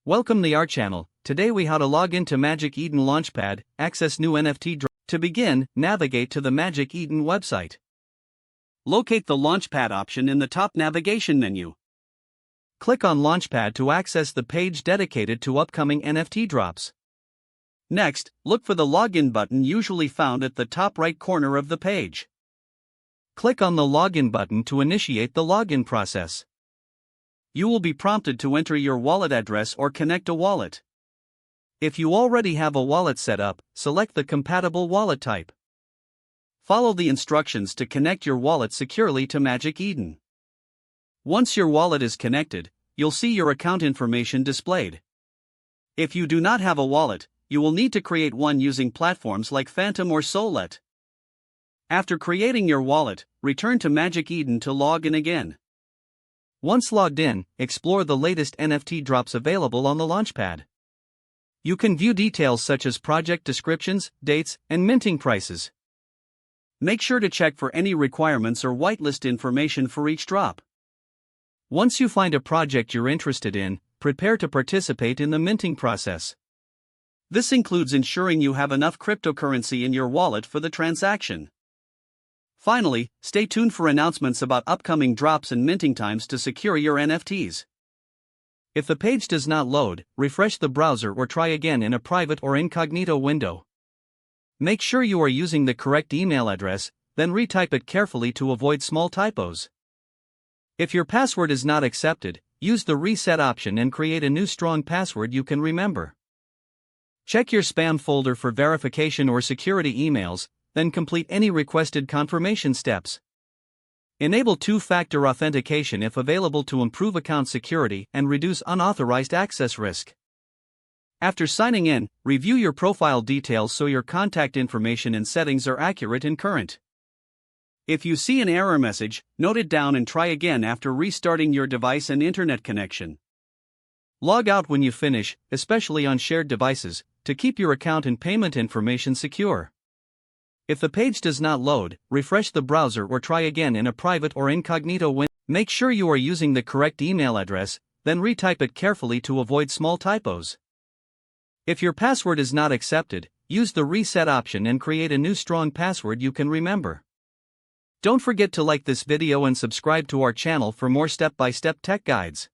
Welcome to our channel. Today we how to log into Magic Eden Launchpad, access new NFT drop. To begin, navigate to the Magic Eden website. Locate the Launchpad option in the top navigation menu. Click on Launchpad to access the page dedicated to upcoming NFT drops. Next, look for the login button usually found at the top right corner of the page. Click on the login button to initiate the login process. You will be prompted to enter your wallet address or connect a wallet. If you already have a wallet set up, select the compatible wallet type. Follow the instructions to connect your wallet securely to Magic Eden. Once your wallet is connected, you'll see your account information displayed. If you do not have a wallet, you will need to create one using platforms like Phantom or Sollet. After creating your wallet, return to Magic Eden to log in again. Once logged in, explore the latest NFT drops available on the Launchpad. You can view details such as project descriptions, dates, and minting prices. Make sure to check for any requirements or whitelist information for each drop. Once you find a project you're interested in, prepare to participate in the minting process. This includes ensuring you have enough cryptocurrency in your wallet for the transaction. Finally, stay tuned for announcements about upcoming drops and minting times to secure your NFTs. If the page does not load, refresh the browser or try again in a private or incognito window. Make sure you are using the correct email address, then retype it carefully to avoid small typos. If your password is not accepted, use the reset option and create a new strong password you can remember. Check your spam folder for verification or security emails, then complete any requested confirmation steps. Enable two-factor authentication if available to improve account security and reduce unauthorized access risk. After signing in, review your profile details so your contact information and settings are accurate and current. If you see an error message, note it down and try again after restarting your device and internet connection. Log out when you finish, especially on shared devices, to keep your account and payment information secure. If the page does not load, refresh the browser or try again in a private or incognito window. Make sure you are using the correct email address, then retype it carefully to avoid small typos. If your password is not accepted, use the reset option and create a new strong password you can remember. Don't forget to like this video and subscribe to our channel for more step-by-step tech guides.